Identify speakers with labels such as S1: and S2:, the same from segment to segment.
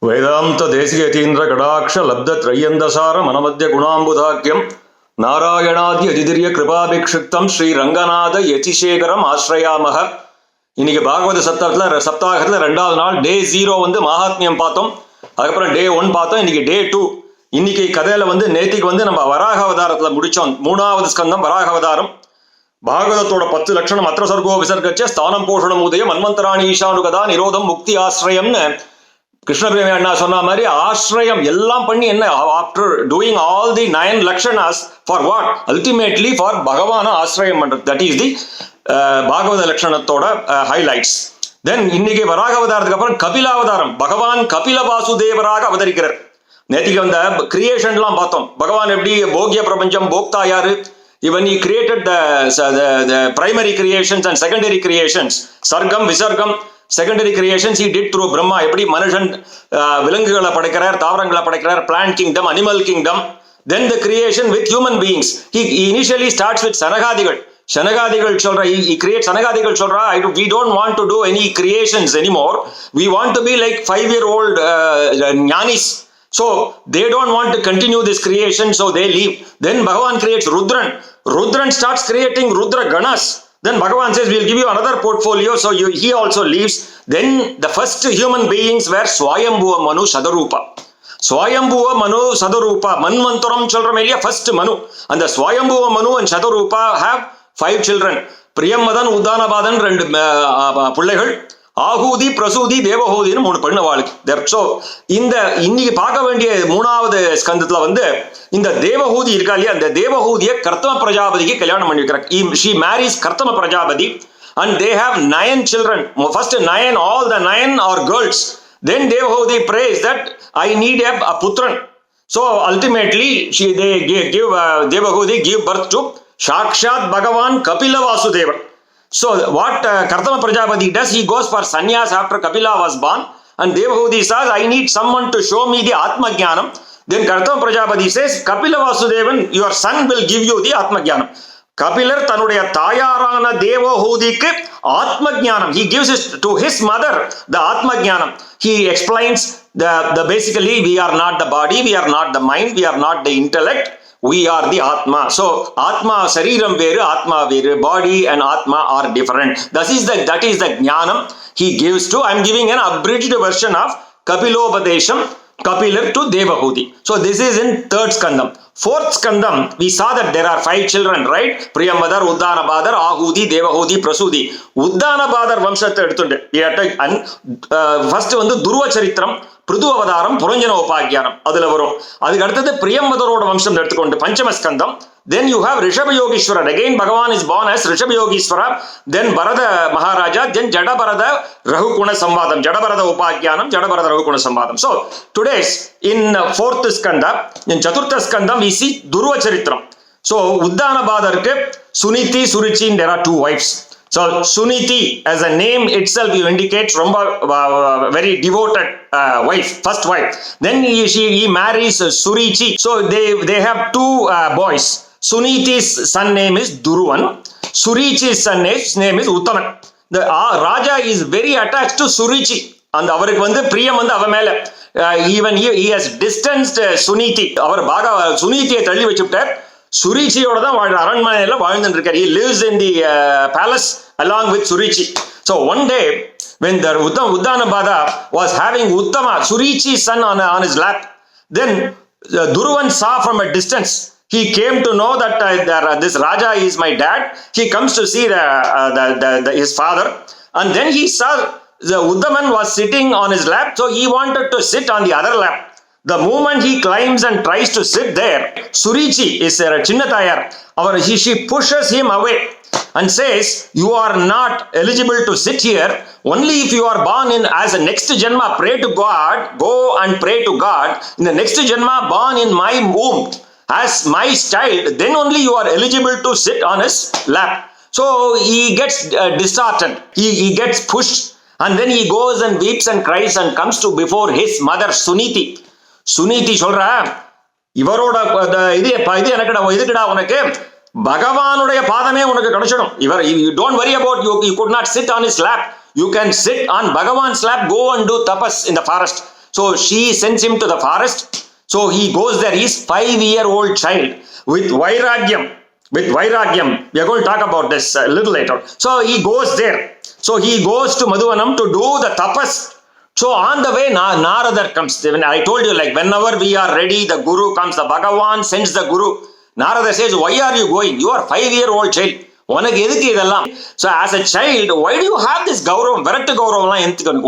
S1: வேதாந்த தேசிகதீந்திர கடாட்ச லப்த த்ரையந்தசார மனமத்திய குணாம்புதாக்கியம் நாராயணாதி அதிதிரிய கிருபாபிக்ஷிப்தம் ஸ்ரீ ரங்கநாத யதிசேகரம் ஆஸ்ரயாமக. இன்னைக்கு பாகவத சப்தாகத்துல 2வது நாள் டே 0 மகாத்மியம் பார்த்தோம். அதுக்கப்புறம் டே 1 பார்த்தோம். இன்னைக்கு டே 2. இன்னைக்கு கதையில நேத்திக்கு நம்ம வராக அவதாரத்துல முடிச்சோம். 3வது ஸ்கந்தம் வராக அவதாரம். பாகவதத்தோட 10 லட்சணம் அத்திர சர்கோ விசர்கச்ச ஸ்தானம் போஷணம் உதயம் மன்வந்தராணி ஈசானுகதா நிரோதம் முக்தி ஆசிரயம்னு கிருஷ்ணபிரேமி அண்ணா சொன்ன மாதிரி ஆசிரயம் எல்லாம் பண்ணி என்ன ஆஃப்டர் டூயிங் ஆல் தி 9 லக்ஷணாஸ் ஃபார் வாட் அல்டிமேட்லி ஃபார் பகவான ஆசிரயம் பண்றது. தட் இஸ் தி பாகவத லட்சணத்தோட ஹைலைட்ஸ். தென் இன்னைக்கு வராக அவதாரத்துக்கு அப்புறம் கபிலாவதாரம். பகவான் கபில வாசுதேவராக அவதரிக்கிறார். நேற்றுக்கு கிரியேஷன்லாம் பார்த்தோம். பகவான் எப்படி போகிய பிரபஞ்சம் போக்தா யாரு, even he created the primary creations and secondary creations, sargam visargam, secondary creations he did through Brahma. எப்படி மனுஷன் விலங்குகளை படைக்கிறார், தாவரங்களை படைக்கிறார், plant kingdom, animal kingdom. Then the creation with human beings. He initially starts with sanagadigal. Sanagadigal சொல்ற, he creates sanagadigal சொல்ற, we don't want to do any creations anymore. We want to be like 5-year-old Gnanis. So they don't want to continue this creation, so they leave. Then Bhagavan creates Rudran. Rudran starts creating Rudra Ganas. Then Bhagavan says, we'll give you another portfolio, so he also leaves. Then the first human beings were Swayambhuva Manu Sadarupa. Swayambhuva Manu Sadarupa. Manvantaram children area first Manu. And the Swayambhuva Manu and Sadarupa have 5 children. Priyamadan, Udanabadan, 2 பிள்ளைகள். ஆகூதி பிரசூதி தேவஹூதின்னு 3 பெண்ணவாளுக்கு. So இன்னைக்கு பார்க்க வேண்டிய 3வது ஸ்கந்தத்துல இந்த தேவஹூதி இருக்கா இல்லையா, அந்த தேவஹூதிய கர்த்தம பிரஜாபதிக்கு கல்யாணம் பண்ணி வைக்கிறார். she marries கர்த்தம Prajapati and they have 9 children. First 9, all the 9 are girls. Then Devahudi prays that I need a putran. So ultimately they give Devahudi give birth to Shakshat Bhagavan Kapila Vasudeva. So what Kartama Prajapati does, he goes for sannyas after Kapila was born, and Devahudi says, I need someone to show me the Atma Jnanam. Then Kartama Prajapati says, Kapila Vasudevan, your son will give you the Atma Jnanam. Kapilar tanudaya tayarana Devahudikku Atma Jnanam. He gives it to his mother, the Atma Jnanam. He explains the basically we are not the body, we are not the mind, we are not the intellect. We are the Atma. So Atma, Sariram veru, Atma veru, body and Atma are different. That is the Jnanam he gives to. I am giving an abridged version of Kapilopadesham, Kapilar to Devahudi. So this is in 3rd skandam. 4th skandam, we saw that there are 5 children, right? Priyamadar, Uddanabadar, Ahudi, Devahudi, Prasudi. Uddanabadar vamshathai eduthunde. First Durva Charitram, Prudu Avadaram, Puranjana Upagyanam. Adula varum. Adukku aduthathu Priyamadaroda vamsam edukondu Panchama skandam. Then you have Rishabha Yogeshwara. Again Bhagavan is born as Rishabha Yogeshwara. Then Bharata Maharaja. Then Jada Bharata Rahukuna Samvadam. Jada Bharata Upagyanam. Jada Bharata Rahukuna Samvadam. So today's in 4th skanda, in 4th skandam we see Durva Charitram. So Uddanabhadarku Suniti, Surichi, there are 2 wives. So Suniti as a name itself you indicate very devoted wife, first wife. Then he marries Surichi. So they have 2 boys. Suniti's son name is Duruvan. Surichi's son name is Uttaman. The Raja is very attached to Surichi. And avarukku priyam ava mele. Even he has distanced Suniti. Avar baga Sunitiயை தள்ளி வச்சுட்டார். சுரிச்சியோட தான் அரண்மனையில வாழ்ந்துட்டு இருக்கார். He lives in the palace along with Surichi. So one day when the Uddanabada was having Uttama, Surichi's son on his lap, then Duruvan saw from a distance. He came to know that this Raja is my dad. He comes to see his father, and then he saw the Uddaman was sitting on his lap, so he wanted to sit on the other lap. The moment he climbs and tries to sit there, Surichi is a Chinnatayar. She pushes him away and says, you are not eligible to sit here. Only if you are born in as a next Janma, pray to God, go and pray to God. In the next Janma, born in my womb as my child, then only you are eligible to sit on his lap. So he gets disheartened. He gets pushed, and then he goes and weeps and cries and comes to before his mother Suniti. Suniti சொல்றா, இவரோட இது இதுக்குடா உனக்கு பகவானுடைய பாதமே உனக்கு கிடைச்சிடும். You don't worry about you could not sit on his lap. You can sit on Bhagavan's lap. Go and do tapas in the forest. So she sends him to the forest. So he goes there. He's 5-year-old child with Vairagyam. With Vairagyam. We are going to talk about this a little later. So he goes there. So he goes to Madhuvanam to do the tapas. So on the way, Narada comes. I told you, like, whenever we are ready, the Guru comes. The Bhagavan sends the Guru. Narada says, why are you going? You are 5-year-old child. So as a child, why do you have this Gauravam?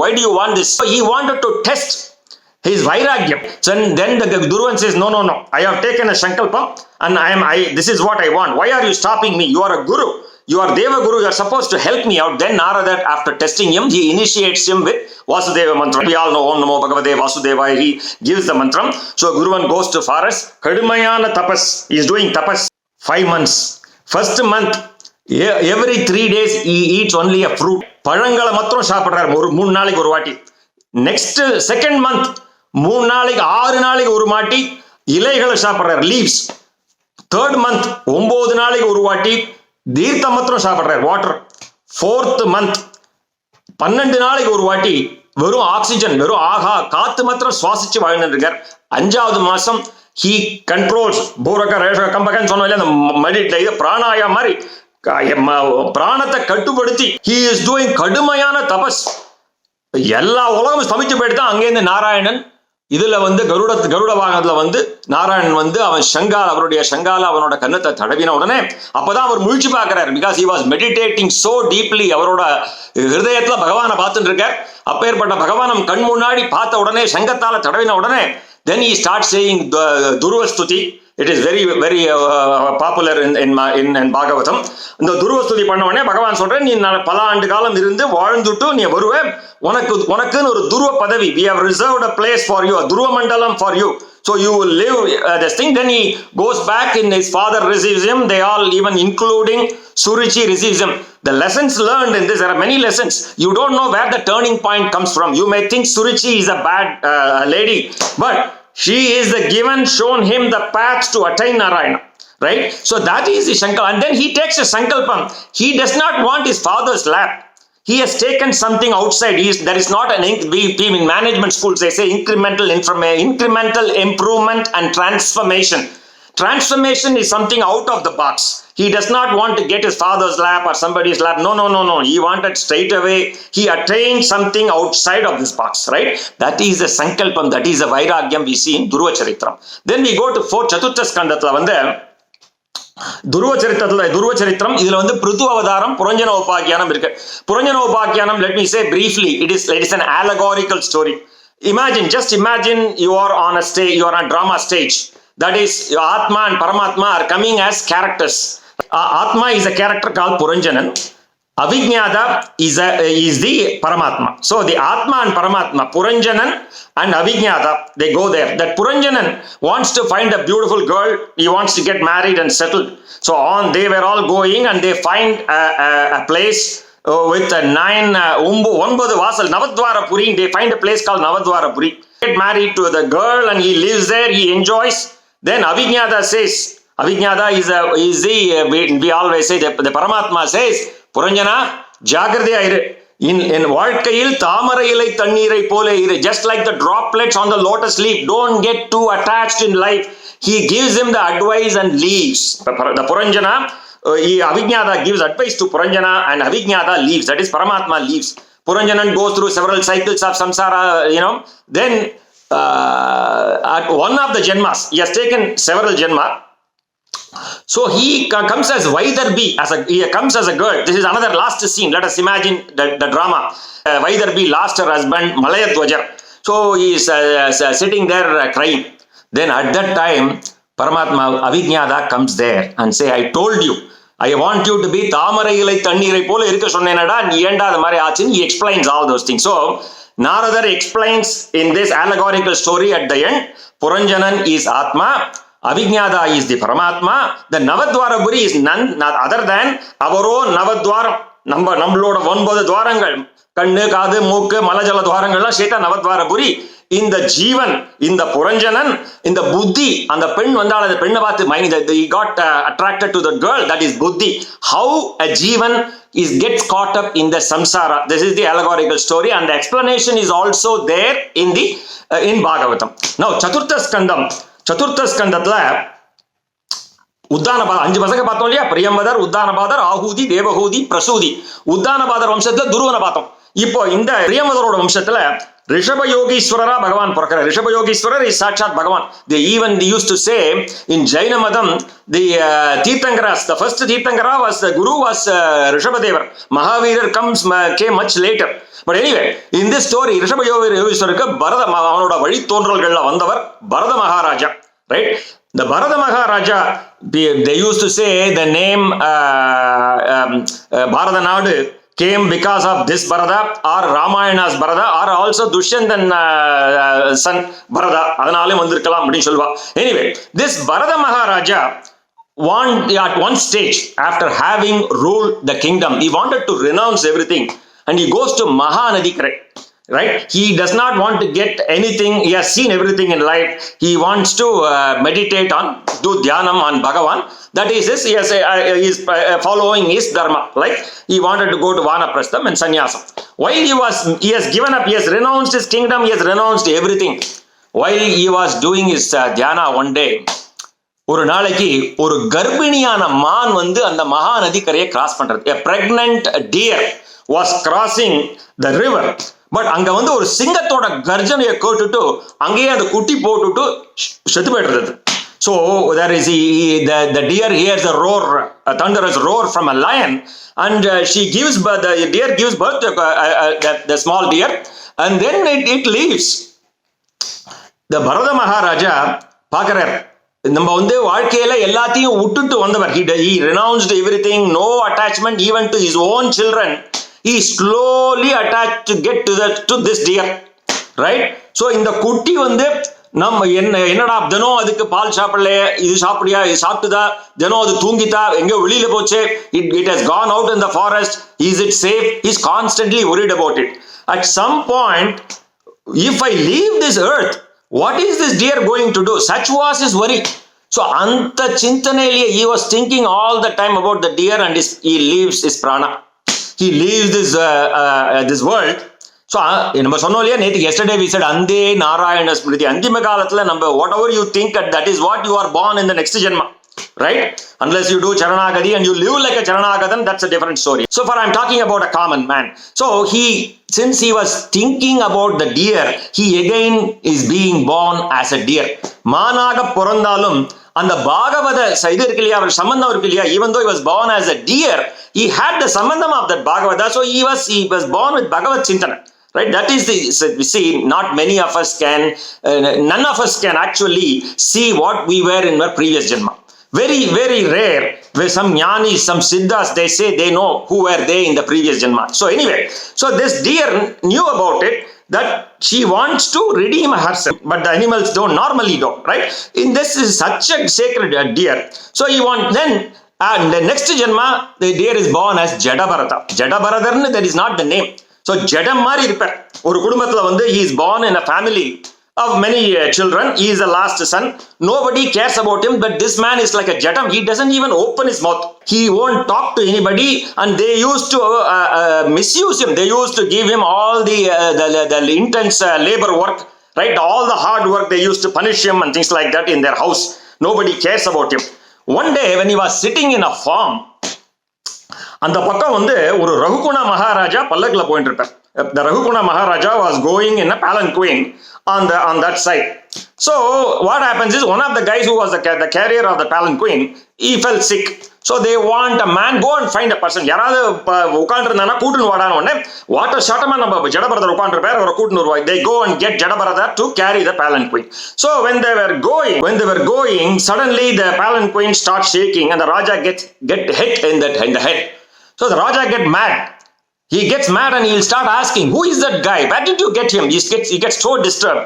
S1: Why do you want this? So he wanted to test his Vairagyam. So then the Duruvan says, no. I have taken a Sankalpam and this is what I want. Why are you stopping me? You are a Guru. You are Deva Guru. You are supposed to help me out. Then Narada, after testing him, he initiates him with Vasudeva mantra. We all know Om Namo Bhagavate Vasudeva. He gives the mantra. So Guruvan goes to forest. Kadumayana tapas. He is doing tapas. 5 months. First month, every 3 days he eats only a fruit. பழங்களை மாத்திரம் சாப்பிடுறாரு 3 நாளைக்கு ஒரு வாட்டி. Next second month 3 நாளைக்கு 6 நாளைக்கு ஒரு வாட்டி இலைகளை சாப்பிடுறாரு, லீவ்ஸ். தேர்ட் மந்த் 9 நாளைக்கு ஒரு வாட்டி தீர்த்தம் மாத்திரம் சாப்பிடுறாரு, வாட்டர். ஃபோர்த் மந்த் 12 நாளைக்கு ஒரு வாட்டி வெறும் ஆக்சிஜன், வெறும் காத்து மாத்திரம் சுவாசிச்சு வாழ்ந்துட்டு இருக்கார். 5வது மாசம் he controls பூரக ரேஷ கம்பகன்னு சொன்னாலே அந்த மெடிடேட் பிராணாயா மாதிரி பிராணத்தை கட்டுப்படுத்தி he is doing கடுமையான தபஸ். எல்லா உலகம் ஸ்தமிச்சு போயிட்டு தான் அங்கேருந்து நாராயணன் இதுல கருட வாகனத்துல நாராயணன் அவன் அவருடைய சங்கால அவனோட கன்னத்தை தடவின உடனே அப்பதான் அவர் முழிச்சு பார்க்கிறார். Because he was meditating so deeply. அவரோட ஹிருதயத்துல பகவானை பார்த்துட்டு இருக்கார். அப்பேற்பட்ட பகவானம் கண் முன்னாடி பார்த்த உடனே சங்கத்தால தடவின உடனே then he starts saying Durvastuti. It is very very popular in Bhagavatam. இந்த துருவஸ்துதி பண்ண உடனே பகவான் சொல்றேன், நீ பல ஆண்டு காலம் இருந்து வாழ்ந்துட்டு நீ வருவே, உனக்குன்னு ஒரு துருவ பதவி, we have reserved a place for you, a துருவ மண்டலம் for you, so you will live this thing. Then he goes back and his father receives him. They all, even including Surichi, receives him. The lessons learned in this, there are many lessons. You don't know where the turning point comes from. You may think Surichi is a bad lady, but she is shown him the path to attain Narayana, right? So that is the Shankar. And then he takes a Sankalpam. He does not want his father's lap. He has taken something outside. There is not in management schools they say incremental improvement and transformation. Transformation is something out of the box. He does not want to get his father's lap or somebody's lap. No. He wanted straight away. He attained something outside of this box, right? That is the Sankalpam. That is the Vairagyam we see in Dhruva Charitram. Then we go to 4th Chaturtha Skandathla துருவ சரித்திரம் இதுல பிருது அவதாரம் புரஞ்சன உபாக்கியானம் இருக்கு. புரஞ்சன Upakhyanam, let me say briefly, it is an allegorical story. Just imagine you are on a stage, you are on a drama stage. That is, Atma and Paramatma are coming as characters. Atma is a character called Puranjanan. Avijnada is the Paramatma. So the Atma and Paramatma, Puranjanan and Avijnada, they go there. That Puranjanan wants to find a beautiful girl. He wants to get married and settled. So they were all going and they find a place with 9 vasal, Navadvarapuri. They find a place called Navadvarapuri. Get married to the girl and he lives there. He enjoys. Then Avijnada says, Avijnada is the we always say, the Paramatma says, Puranjana, Jagradiya iru. In வாழ்க்கையில் தாமரை இலை தண்ணீரை போல இரு. Just like the droplets on the lotus leaf, don't get too attached in life. He gives him the advice and leaves. The Puranjana, Avijnada gives advice to Puranjana and Avijnada leaves. That is, Paramatma leaves. Puranjanan goes through several cycles of samsara, Then at one of the janmas, he has taken several janma. So he comes as Vaidarbi, he comes as a girl. This is another last scene. Let us imagine the drama. Vaidarbi lost her husband, Malayadwajar. So he is sitting there crying. Then at that time, Paramatma Avijnada comes there and say, I told you, I want you to be Tamarai ilai tannீரை போல இருக்க சொன்னேனடா, நீ ஏண்டா அது மாதிரி ஆச்சுன்னு. He explains all those things. So Narada explains in this allegorical story at the end, Puranjanan is Atma, Avijnada is the Paramatma. The Navadvarapuri is none other than Avaro Navadvaram. நம்மளோட 9 துவாரங்கள், கண்ணு காது மூக்கு மலஜல துவாரங்கள்லாம் சேர்த்தா நவத்வாரபுரி. இந்த ஜீவன், இந்த புரஞ்சனன், இந்த புத்தி, அந்த பெண் வந்தால் அந்த பெண்ணை பார்த்து he got attracted to the girl, that is buddhi. How a jivan gets caught up in the samsara. This is the allegorical story, and the explanation is also there in Bhagavatam. Now Chaturtha Skandhatla உத்தானபாதர் 5 பசங்க பார்த்தோம் இல்லையா? பிரியம்பதர், உத்தானபாதர், ஆஹூதி, தேவஹூதி, பிரசூதி. உத்தானபாதர் வம்சத்துல துருவனை பார்த்தோம். இப்போ இந்த பிரியம்பதரோட வம்சத்துல ரிஷபயோகீஸ்வரரா பகவான் பிறக்கிறார். ரிஷபயோகீஸ்வரர் இஸ் சாட்சாத் பகவான். They even used to say in Jaina Madam, the Tirthankaras, the first Tirthankara was the guru was Rishabhadevar. Mahaveerar came much later. But anyway, in this story, ரிஷபயோகீஸ்வருக்கு பரத அவனோட வழி தோன்றல்கள்ல வந்தவர் பரத Maharaja, right? The Bharata Maharaja, they used to say the name Bharata Nadu came because of this Bharata or Ramayana's Bharata or also Dushyantan son Bharata. Adanale vandirkalam appdi solva. Anyway, this Bharata Maharaja at one stage, after having ruled the kingdom, he wanted to renounce everything and he goes to Mahanadi Krai. Right? He does not want to get anything. He has seen everything in life. He wants to meditate on, do dhyanam on Bhagavan. That is his, he is following his dharma. Like he wanted to go to Vanaprastham and Sannyasam. While he has given up, he has renounced his kingdom, he has renounced everything. While he was doing his dhyana one day, ஒரு நாளைக்கு ஒரு கர்ப்பிணியான மான் வந்து அந்த மகாநதி கரையை cross பண்றது. A pregnant deer was crossing the river. But அங்க வந்து ஒரு சிங்கத்தோட கர்ஜனையை கேட்டுட்டு அங்கேயே அந்த குட்டி போட்டுட்டு செத்து போயிடுறது. So there is the deer hears a roar, a thunderous roar from a lion, and the deer gives birth to the small deer, and then it leaves. The Bharata Maharaja பார்க்கிறார், நம்ம வந்து வாழ்க்கையில எல்லாத்தையும் விட்டுட்டு வந்தவர். He renounced everything, no attachment even to his own children. He slowly attached to get to this deer, right? So இந்த குட்டி வந்து நம்ம என்னடா தினம் அதுக்கு பால் சாப்பிடல, இது சாப்பிடியா, இது சாப்பிட்டுதா, தினம் அது தூங்கிட்டா, எங்கேயோ வெளியில போச்சு, it has gone out in the forest, is it safe? He's constantly worried about it. At some point, if I leave this earth, what is this deer going to do? Such was his worry. So anta chintaneliye he was thinking all the time about the deer, and he leaves his prana. He leaves this world. So நம்ம சொன்னோம் இல்லையா நேற்றுக்கு, yesterday we said Ande Narayana Smriti. அந்திம காலத்துல நம்ம whatever you think that is what you are born in the next Janma, right? Unless you do Charanagadi and you live like a Charanagadan, that's a different story. So far I'm talking about a common man. So since he was thinking about the deer, he again is being born as a deer. மானாக பிறந்தாலும் அந்த பாகவத இது இருக்கு இல்லையா, அவர் சம்பந்தம் இருக்கு இல்லையா, even though he was born as a deer, he had the sambandham of that Bhagavata, so he was born with Bhagavad Chintana, right? That is we see, not many of us can, none of us can actually see what we were in our previous Janma. Very, very rare where some jnanis, some siddhas, they say they know who were they in the previous Janma. So anyway, so this deer knew about it, that she wants to redeem herself, but the animals normally don't, right? In this is such a sacred deer. So he then and the next Janma, the deer is born as Jadabharata. Jadabharatarnu, that is not the name. So Jadam mari irupar. Oru kudumathula vandu he is born in a family of many children. He is the last son. Nobody cares about him, but this man is like a Jadam. He doesn't even open his mouth. He won't talk to anybody, and they used to misuse him. They used to give him all the intense labor work, right? All the hard work, they used to punish him and things like that in their house. Nobody cares about him. One day when he was sitting in a farm, அந்த பக்கம் வந்து ஒரு ரகுகுண மகாராஜா பல்லக்குல போயிட்டு இருப்பார். The Raghukuna Maharaja was going in a palanquin on that side. So what happens is, one of the guys who was the carrier of the palanquin, he fell sick. So they want a man, go and find a person. யாராவது உட்காந்துருந்தானா கூட்டுன்னு வாடான உடனே water ஷாட்டமா நம்ம ஜடபரதர் உட்காந்துருப்பார், அவரை கூட்டுன்னு வருவாங்க. They go and get Jadabaratha to carry the palanquin. So when they were going, suddenly the palanquin starts shaking and the Raja get hit in the head. So the Raja get mad. He gets mad and he'll start asking, who is that guy? Where did you get him? He gets so disturbed.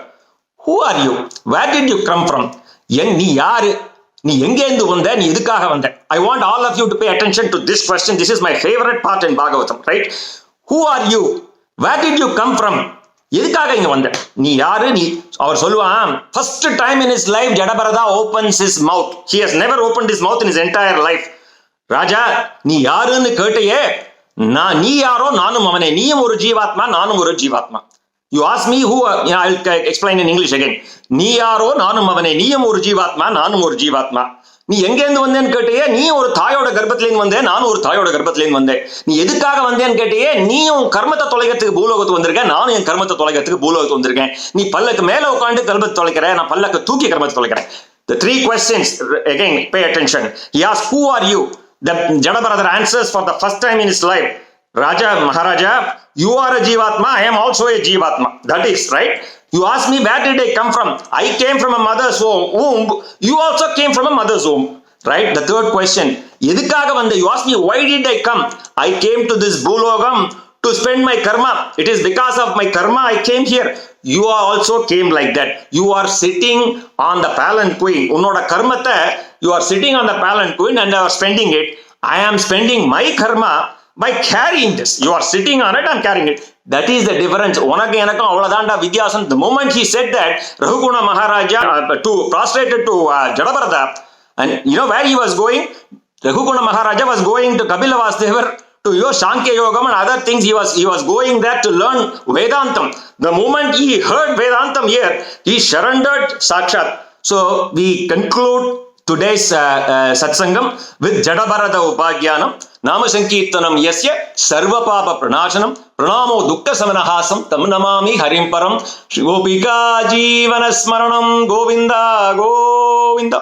S1: Who are you? Where did you come from? நீ யாரு? நீ எங்கேந்து வந்த? நீ எதுக்காக வந்த? I want all of you to pay attention to this question. This is my favorite part in Bhagavatam, right? Who are you? Where did you come from? எதுக்காக இங்க வந்த, நீ யாரு, நீ அவர் சொல்லுவான், first time in his life Jadabharata opens his mouth. He has never opened his mouth in his entire life. ராஜா நீ யாருன்னு கேட்டையே, நீ யாரோ நானும் அவனே, நீயும் ஒரு ஜீவாத்மா நானும் ஒரு ஜீவாத்மா. You ask me who, I'll explain in English again. நீ யாரோ நானும் அவனே, நீயும் ஒரு ஜீவாத்மா நானும் ஒரு ஜீவாத்மா. நீ எங்கேருந்து வந்தேன்னு கேட்டையே, நீ ஒரு தாயோட கர்ப்பத்திலேருந்து வந்தேன், நானும் ஒரு தாயோட கர்ப்பத்திலேருந்து வந்தேன். நீ எதுக்காக வந்தேன்னு கேட்டையே, நீயும் கர்மத்தை தொலைக்கிறதுக்கு பூலோகத்துக்கு வந்திருக்கேன், நானும் என் கர்மத்தை தொலைக்கிறதுக்கு பூலோகத்துக்கு வந்திருக்கேன். நீ பல்லக்கு மேல உட்காந்து கர்மத்தை தொலைக்கிறேன், நான் பல்லக்கு தூக்கி கர்மத்தை தொலைக்கிறேன். The three questions, again pay attention. He asks, who are you? The Jadabharata answers for the first time in his life, Raja, Maharaja, you are a Jivatma, I am also a Jivatma. That is right. You ask me, where did I come from? I came from a mother's womb. You also came from a mother's womb. Right? The third question, எதுக்காக வந்த? You ask me, why did I come? I came to this Bhulogam to spend my karma. It is because of my karma I came here. You also came like that. You are sitting on the palanquin. உன்னோட கர்மத்தை you are sitting on the palanquin and you are spending it. I am spending my karma by carrying this. You are sitting on it, I am carrying it. That is the difference. உனக்கு எனக்கும் அவ்வளவுதான்டா வித்தியாசம். The moment he said that, Rahuguna Maharaja prostrated to Jadabharata, and you know where he was going? Rahuguna Maharaja was going to Kapila Vasudevar, to your Sankhya Yogam and other things. He was going there to learn Vedantam. The moment he heard Vedantam here, he surrendered Sakshat. So we conclude today's satsangam with Jadabharata Upagyanam. Nama Sankirtanam Yasya Sarva Papa Pranashanam Pranamo Dukkha Samanahasam Tam Namami Harim Param Shri Gopika Jeevana Smaranam Govinda Govinda.